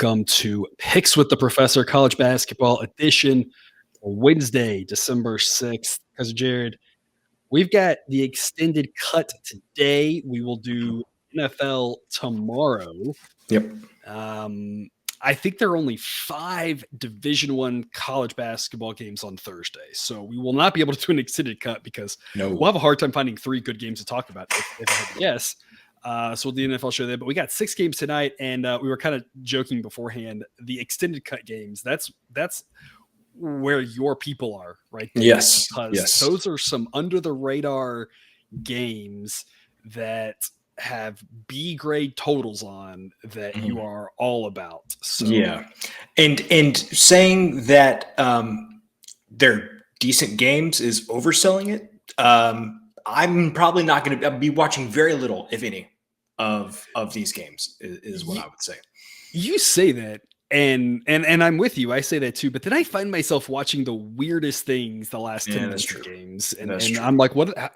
welcome to Picks with the Professor College Basketball Edition for Wednesday, December 6th. Cousin Jared, we've got the extended cut today. We will do NFL tomorrow. Yep. I think there are only 5 Division I college basketball games on Thursday, so we will not be able to do an extended cut because we'll have a hard time finding 3 good games to talk about if I had to guess. So we'll do the NFL show there, but we got 6 games tonight, and we were kind of joking beforehand. The extended cut games, that's where your people are, right? Yes. Those are some under the radar games that have B grade totals on that you are all about. So yeah, and saying that they're decent games is overselling it. I'm probably not going to be watching very little, if any, of these games. Is what I would say. You say that, and I'm with you. I say that too. But then I find myself watching the weirdest things the last 10 minutes of games, and I'm like, what?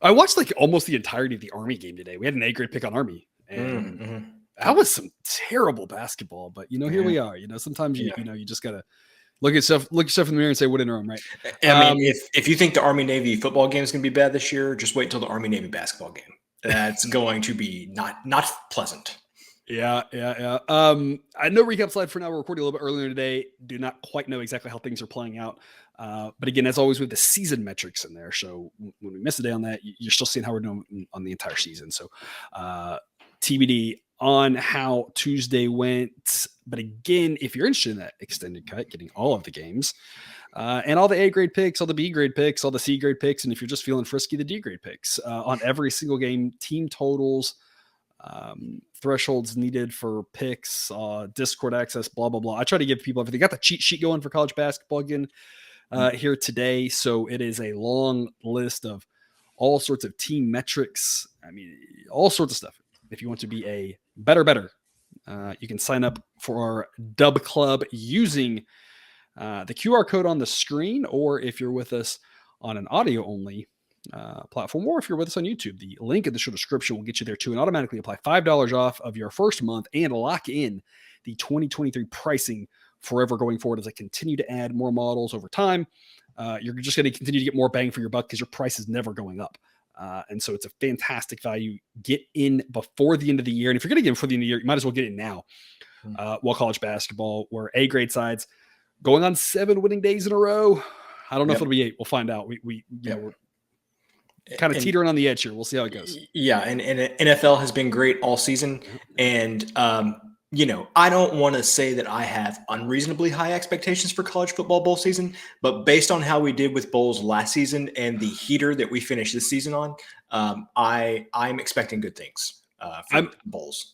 I watched like almost the entirety of the Army game today. We had an A grade pick on Army, and that was some terrible basketball. But here we are. Sometimes you just gotta look at yourself in the mirror and say, "What in Rome?" Right? I mean, if you think the Army Navy football game is going to be bad this year, just wait until the Army Navy basketball game. That's going to be not pleasant. Yeah. I know recap slide for now. We're recording a little bit earlier today. Do not quite know exactly how things are playing out. But again, as always, with the season metrics in there. So when we miss a day on that, you're still seeing how we're doing on the entire season. So TBD on how Tuesday went. But again, if you're interested in that extended cut, getting all of the games and all the A grade picks, all the B grade picks, all the C grade picks, and if you're just feeling frisky, the D grade picks on every single game, team totals, thresholds needed for picks, Discord access, blah, blah, blah. I try to give people everything. Got the cheat sheet going for college basketball again here today. So it is a long list of all sorts of team metrics. I mean, all sorts of stuff. If you want to be a better, you can sign up for our Dub Club using the QR code on the screen, or if you're with us on an audio only platform, or if you're with us on YouTube, the link in the show description will get you there too, and automatically apply $5 off of your first month and lock in the 2023 pricing forever going forward as I continue to add more models over time. You're just going to continue to get more bang for your buck because your price is never going up. And so it's a fantastic value. Get in before the end of the year. And if you're going to get in before the end of the year, you might as well get in now. While college basketball, where A grade sides going on 7 winning days in a row. I don't know if it'll be 8. We'll find out. We're kind of teetering on the edge here. We'll see how it goes. Yeah. And NFL has been great all season. And, I don't want to say that I have unreasonably high expectations for college football bowl season, but based on how we did with bowls last season and the heater that we finished this season on, I'm expecting good things from bowls.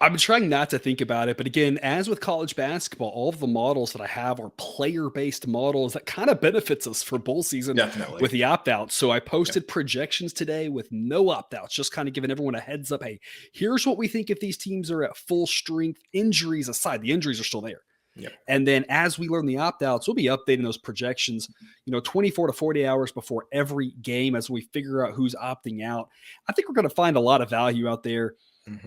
I've been trying not to think about it, but again, as with college basketball, all of the models that I have are player-based models that kind of benefits us for bowl season. Definitely. With the opt-outs. So I posted projections today with no opt-outs, just kind of giving everyone a heads up. Hey, here's what we think if these teams are at full strength, injuries aside. The injuries are still there. Yep. And then as we learn the opt-outs, we'll be updating those projections, 24 to 40 hours before every game as we figure out who's opting out. I think we're going to find a lot of value out there.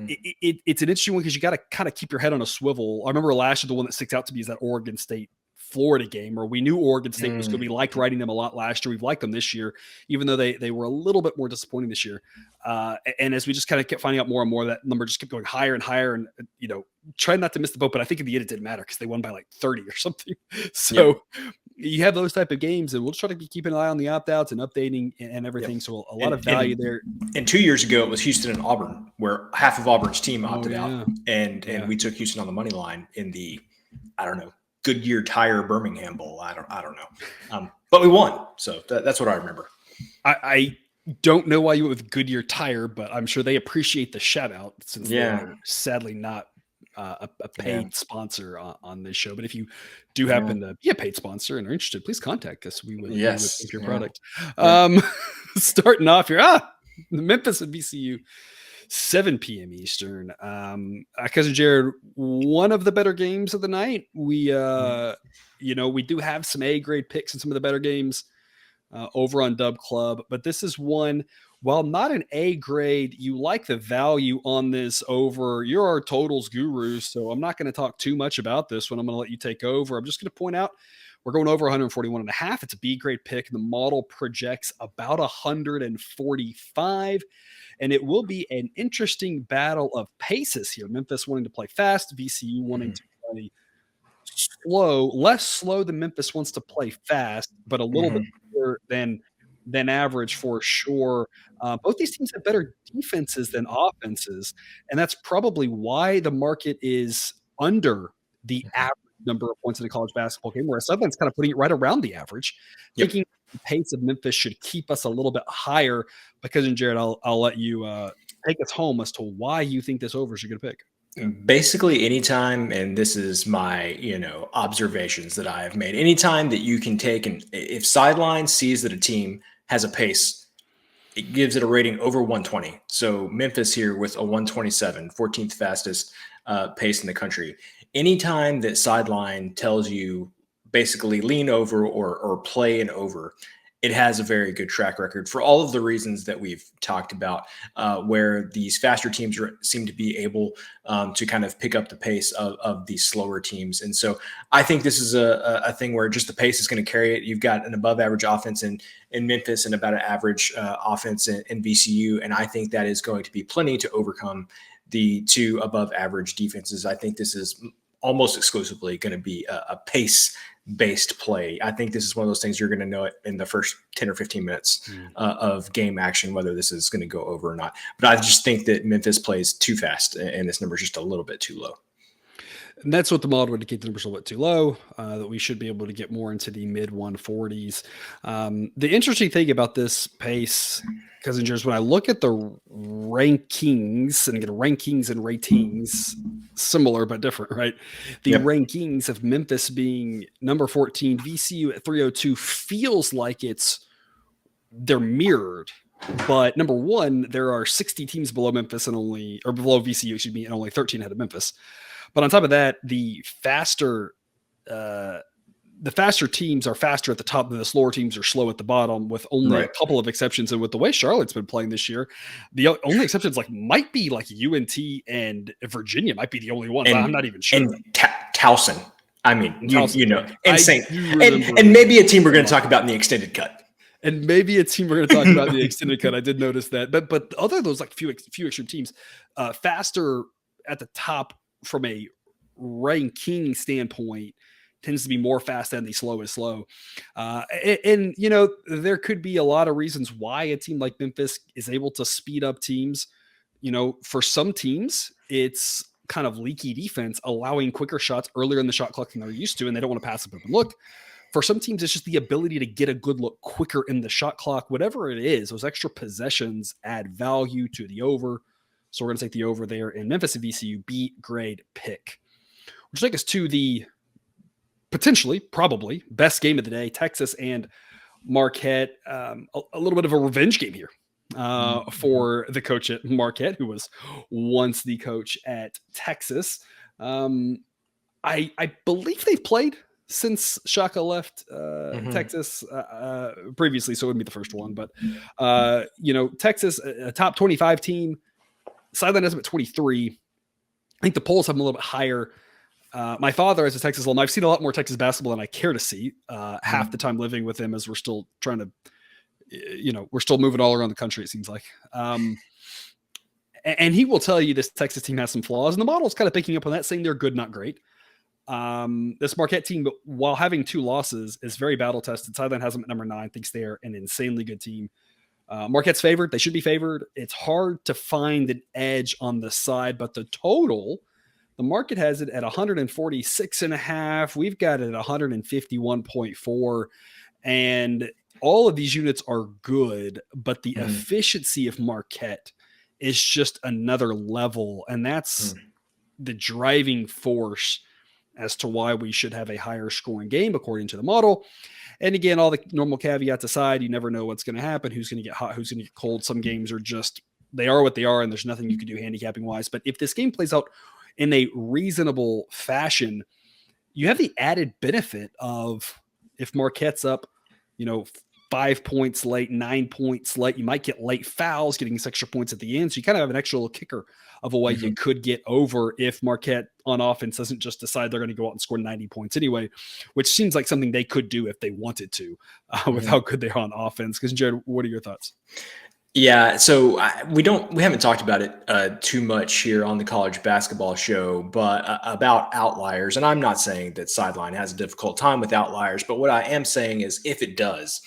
It's an interesting one because you got to kind of keep your head on a swivel. I remember last year, the one that sticks out to me is that Oregon State Florida game, where we knew Oregon State was going to be liked writing them a lot last year. We've liked them this year, even though they were a little bit more disappointing this year. And as we just kind of kept finding out more and more, that number just kept going higher and higher. And, trying not to miss the boat, but I think in the end it didn't matter because they won by like 30 or something. So you have those type of games, and we'll try to be keeping an eye on the opt-outs and updating and everything. Yep. So a lot of value there. And 2 years ago, it was Houston and Auburn, where half of Auburn's team opted out. And we took Houston on the money line in the, Goodyear Tire Birmingham Bowl. I don't know. But we won. So that's what I remember. I don't know why you went with Goodyear Tire, but I'm sure they appreciate the shout out since they're sadly not a paid sponsor on this show. But if you do happen to be a paid sponsor and are interested, please contact us. We would pick your product. Starting off here, Memphis and VCU, 7 p.m. Eastern. Cousin Jared, one of the better games of the night. We do have some A grade picks in some of the better games over on Dub Club, but this is one while not an A grade, you like the value on this over. You're our totals guru, so I'm not going to talk too much about this one. I'm going to let you take over. I'm just going to point out we're going over 141.5. It's a B grade pick. The model projects about 145, and it will be an interesting battle of paces here. Memphis wanting to play fast, VCU wanting to play slow, less slow than Memphis wants to play fast, but a little bit better than average for sure. Both these teams have better defenses than offenses, and that's probably why the market is under the average number of points in a college basketball game, whereas Southern's kind of putting it right around the average, thinking the pace of Memphis should keep us a little bit higher. Because, and Jared, I'll let you take us home as to why you think this over is a good pick. Basically, anytime, and this is my, observations that I have made, anytime that you can take, and if Sideline sees that a team has a pace, it gives it a rating over 120. So Memphis here with a 127, 14th fastest pace in the country. Anytime that Sideline tells you basically lean over or play an over, it has a very good track record for all of the reasons that we've talked about, where these faster teams seem to be able to kind of pick up the pace of these slower teams. And so I think this is a thing where just the pace is going to carry it. You've got an above average offense in Memphis and about an average offense in VCU. And I think that is going to be plenty to overcome the two above average defenses. I think this is almost exclusively going to be a pace-based play. I think this is one of those things you're going to know it in the first 10 or 15 minutes of game action, whether this is going to go over or not. But I just think that Memphis plays too fast, and this number is just a little bit too low. And that's what the model would indicate the numbers a little bit too low, that we should be able to get more into the mid 140s. The interesting thing about this pace, because just when I look at the rankings, and again, rankings and ratings, similar but different, right? The rankings of Memphis being number 14, VCU at 302 feels like they're mirrored. But number one, there are 60 teams below Memphis below VCU, excuse me, and only 13 ahead of Memphis. But on top of that, the faster teams are faster at the top, and the slower teams are slow at the bottom, with only a couple of exceptions. And with the way Charlotte's been playing this year, the only exceptions might be UNT and Virginia might be the only ones. I'm not even sure. And Towson. I mean, insane. And maybe a team we're going to talk about in the extended cut. And maybe a team we're going to talk about in the extended cut. I did notice that. But other of those few extreme teams, faster at the top from a ranking standpoint tends to be more fast than the slow is slow. And there could be a lot of reasons why a team like Memphis is able to speed up teams. For some teams, it's kind of leaky defense, allowing quicker shots earlier in the shot clock than they're used to, and they don't want to pass up and look. For some teams, it's just the ability to get a good look quicker in the shot clock. Whatever it is, those extra possessions add value to the over. So we're going to take the over there in Memphis and VCU, B grade pick. Which takes us to the potentially, probably, best game of the day, Texas and Marquette. A little bit of a revenge game here for the coach at Marquette, who was once the coach at Texas. I believe they've played since Shaka left Texas previously, so it wouldn't be the first one. But, Texas, a top 25 team, Sideline has them at 23. I think the polls have them a little bit higher. My father, as a Texas alum, I've seen a lot more Texas basketball than I care to see half the time living with him, as we're still trying to, we're still moving all around the country, it seems like. And he will tell you this Texas team has some flaws, and the model is kind of picking up on that, saying they're good, not great. This Marquette team, while having 2 losses, is very battle tested. Sideline has them at number 9, thinks they're an insanely good team. Marquette's favored. They should be favored. It's hard to find an edge on the side, but the total, the market has it at 146.5. We've got it at 151.4. And all of these units are good, but the efficiency of Marquette is just another level. And that's the driving force as to why we should have a higher scoring game, according to the model. And again, all the normal caveats aside, you never know what's going to happen, who's going to get hot, who's going to get cold. Some games are just, they are what they are, and there's nothing you can do handicapping wise. But if this game plays out in a reasonable fashion, you have the added benefit of, if Marquette's up, 5 points late, 9 points late. You might get late fouls, getting extra points at the end. So you kind of have an extra little kicker of a way you could get over if Marquette on offense doesn't just decide they're going to go out and score 90 points anyway, which seems like something they could do if they wanted to with how good they are on offense. Because Jared, what are your thoughts? Yeah, so we haven't talked about it too much here on the college basketball show, but about outliers. And I'm not saying that Sideline has a difficult time with outliers, but what I am saying is if it does,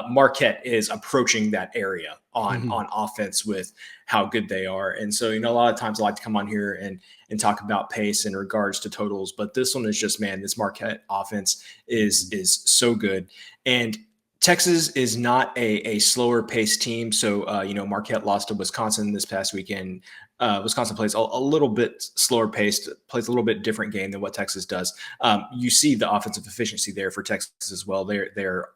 Marquette is approaching that area on offense with how good they are. And so, a lot of times I like to come on here and talk about pace in regards to totals, but this one is just, man, this Marquette offense is so good. And Texas is not a slower paced team. So, Marquette lost to Wisconsin this past weekend. Wisconsin plays a little bit slower paced, plays a little bit different game than what Texas does. You see the offensive efficiency there for Texas as well. They're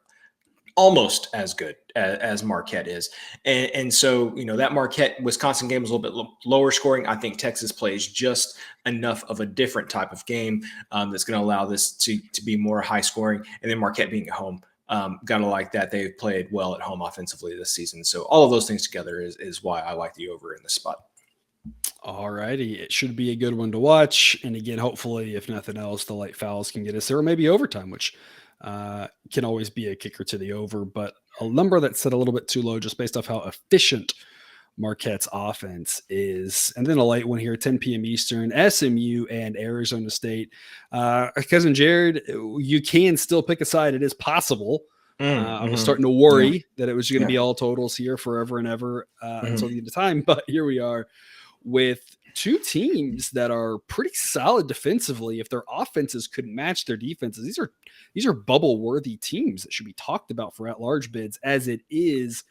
almost as good as Marquette is. And so, that Marquette Wisconsin game was a little bit lower scoring. I think Texas plays just enough of a different type of game that's going to allow this to be more high scoring. And then Marquette being at home. Gotta like that. They've played well at home offensively this season. So all of those things together is why I like the over in this spot. All righty. It should be a good one to watch. And again, hopefully, if nothing else, the late fouls can get us there, or maybe overtime, which can always be a kicker to the over. But a number that's set a little bit too low just based off how efficient Marquette's offense is. And then a late one here, 10 p.m. Eastern, SMU and Arizona State. Cousin Jared, you can still pick a side. It is possible. I was starting to worry that it was going to be all totals here forever and ever until the end of time. But here we are with two teams that are pretty solid defensively. If their offenses couldn't match their defenses, these are bubble-worthy teams that should be talked about for at-large bids. As it is,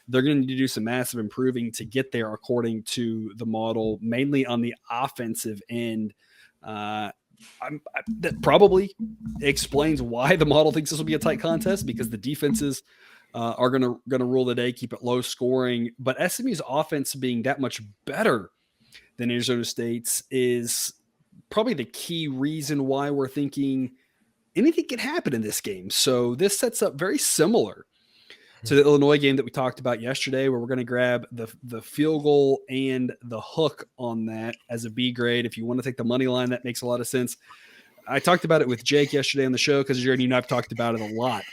they're going to need to do some massive improving to get there, according to the model, mainly on the offensive end. That probably explains why the model thinks this will be a tight contest, because the defenses are going to rule the day, keep it low scoring. But SMU's offense being that much better than Arizona State's is probably the key reason why we're thinking anything can happen in this game. So this sets up very similar to the Illinois game that we talked about yesterday, where we're going to grab the field goal and the hook on that as a B grade. If you want to take the money line, that makes a lot of sense. I talked about it with Jake yesterday on the show, because Jared, you and I have talked about it a lot,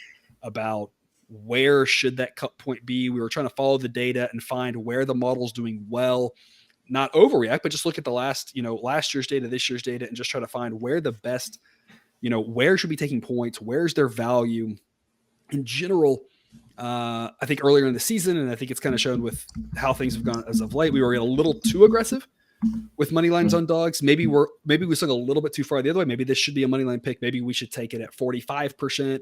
about where should that cut point be. We were trying to follow the data and find where the model's doing well, not overreact, but just look at the last year's data, this year's data, and just try to find where the best, where should be taking points, where's their value in general. I think earlier in the season, and I think it's kind of shown with how things have gone as of late, we were a little too aggressive with money lines on dogs. Maybe we took a little bit too far the other way. Maybe this should be a money line pick. Maybe we should take it at 45%.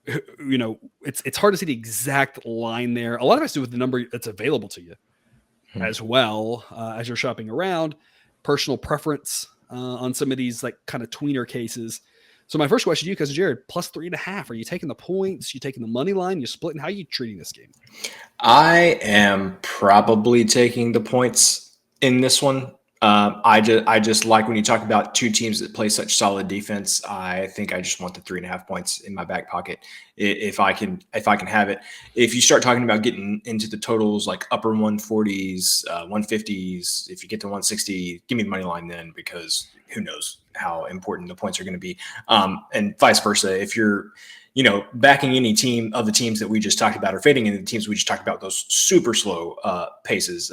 It's hard to see the exact line there. A lot of it has to do with the number that's available to you as well, as you're shopping around, personal preference on some of these like kind of tweener cases. So my first question to you, cousin Jared, plus 3.5. Are you taking the points? You taking the money line? You splitting? How are you treating this game? I am probably taking the points in this one. I just like when you talk about two teams that play such solid defense. I think I just want the 3.5 points in my back pocket if I can have it. If you start talking about getting into the totals like upper 140s, 150s, if you get to 160, give me the money line then, because who knows how important the points are going to be, and vice versa. If you're backing any team of the teams that we just talked about, or fading into the teams we just talked about, those super slow paces,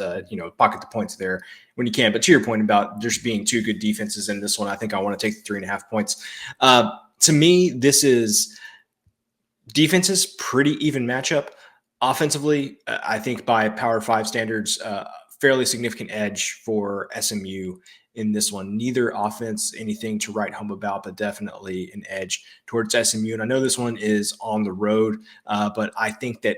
pocket the points there when you can. But to your point about there's being two good defenses in this one, I think I want to take the 3.5 points. To me, this is defenses pretty even matchup. Offensively, I think by Power 5 standards, fairly significant edge for SMU in this one. Neither offense anything to write home about, but definitely an edge towards SMU. And I know this one is on the road, but I think that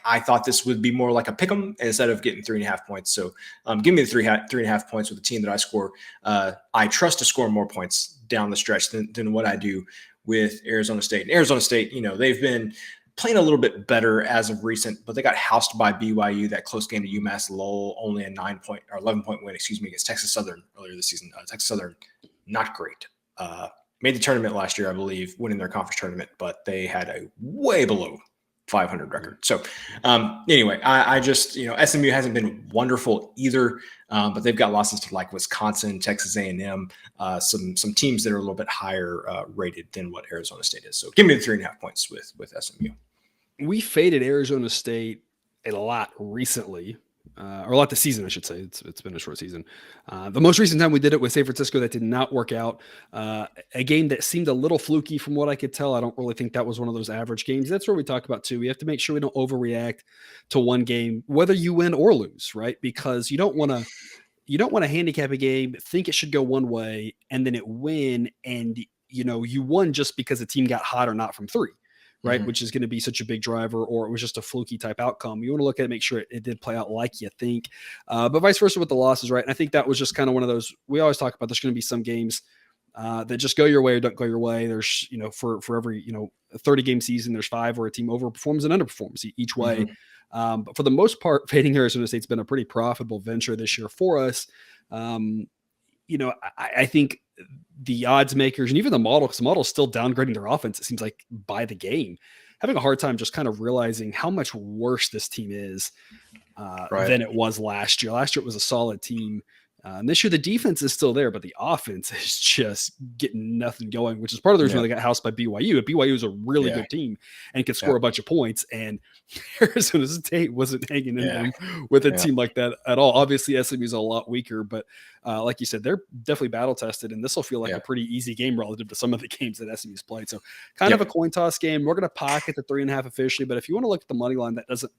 I thought this would be more like a pick 'em instead of getting 3.5 points. So give me the 3.5 points with the team that I score. I trust to score more points down the stretch than what I do with Arizona State. And Arizona State, they've been playing a little bit better as of recent, but they got housed by BYU, that close game to UMass Lowell, only a 11-point win, against Texas Southern earlier this season. Texas Southern, not great. made the tournament last year, I believe, winning their conference tournament, but they had a way below 500 record. So anyway, I just, SMU hasn't been wonderful either, but they've got losses to like Wisconsin, Texas A&M, some teams that are a little bit higher rated than what Arizona State is. So give me the 3.5 points with SMU. We faded Arizona State a lot recently. Or a lot this season, I should say. It's been a short season. The most recent time we did it with San Francisco, that did not work out. A game that seemed a little fluky from what I could tell. I don't really think that was one of those average games. That's where we talk about too. We have to make sure we don't overreact to one game, whether you win or lose, right? Because you don't want to handicap a game, think it should go one way, and then it win, and you won just because the team got hot or not from three. Right. Which is going to be such a big driver, or it was just a fluky type outcome. You want to look at it, make sure it did play out like you think, but vice versa with the losses. Right. And I think that was just kind of one of those, we always talk about, there's going to be some games that just go your way or don't go your way. There's, for every, 30 game season, there's 5 where a team overperforms and underperforms each way. But for the most part, fading Arizona State's been a pretty profitable venture this year for us. I think the odds makers and even the model, because the model is still downgrading their offense, it seems like, by the game, having a hard time just kind of realizing how much worse this team is than it was last year. Last year, it was a solid team. And this year, the defense is still there, but the offense is just getting nothing going, which is part of the reason why they got housed by BYU. But BYU is a really good team and could score a bunch of points. And Arizona State wasn't hanging in them with a team like that at all. Obviously, SMU is a lot weaker, but like you said, they're definitely battle tested. And this will feel like a pretty easy game relative to some of the games that SMU's played. So kind of a coin toss game. We're going to pocket the 3.5 officially, but if you want to look at the money line, that doesn't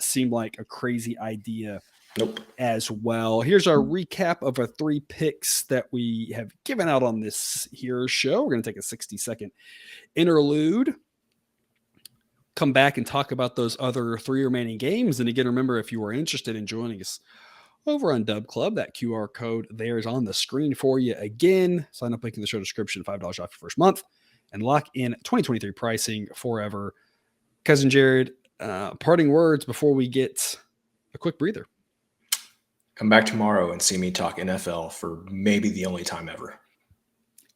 seem like a crazy idea. Nope. As well. Here's our recap of our 3 picks that we have given out on this here show. We're going to take a 60-second interlude, come back and talk about those other 3 remaining games. And again, remember, if you are interested in joining us over on Dub Club, that QR code there is on the screen for you. Again, sign up link in the show description, $5 off your first month, and lock in 2023 pricing forever. Cousin Jared, parting words before we get a quick breather. Come back tomorrow and see me talk NFL for maybe the only time ever.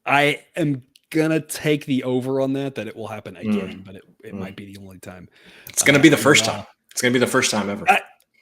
I am going to take the over on that it will happen again, but it might be the only time. It's going to be the first time. It's going to be the first time ever.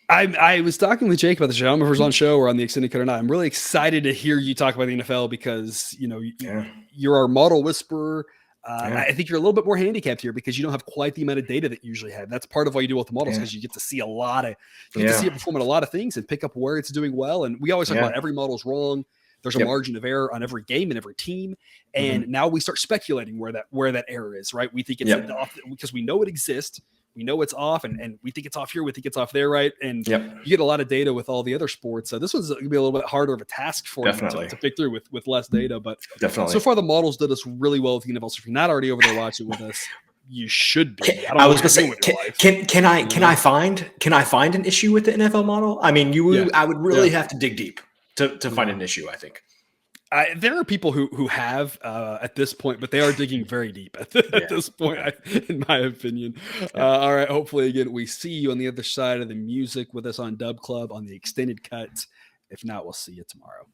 I was talking with Jake about the show. I don't know if it was on show or on the extended cut or not. I'm really excited to hear you talk about the NFL because, you're our model whisperer. I think you're a little bit more handicapped here because you don't have quite the amount of data that you usually have. That's part of why you do with the models, because you get to see to see it perform at a lot of things and pick up where it's doing well. And we always talk about every model's wrong. There's a margin of error on every game and every team. And now we start speculating where that error is, right? We think it's off because we know it exists. We know it's off, and we think it's off here. We think it's off there, right? And you get a lot of data with all the other sports. So this one's going to be a little bit harder of a task for you to pick through with less data. But so far, the models did us really well with the NFL. So if you're not already over there watching with us, you should be. I was going to say, can I find an issue with the NFL model? I mean, I would really have to dig deep to find an issue, I think. There are people who have at this point, but they are digging very deep at this point, in my opinion. All right. Hopefully, again, we see you on the other side of the music with us on Dub Club on the extended cuts. If not, we'll see you tomorrow.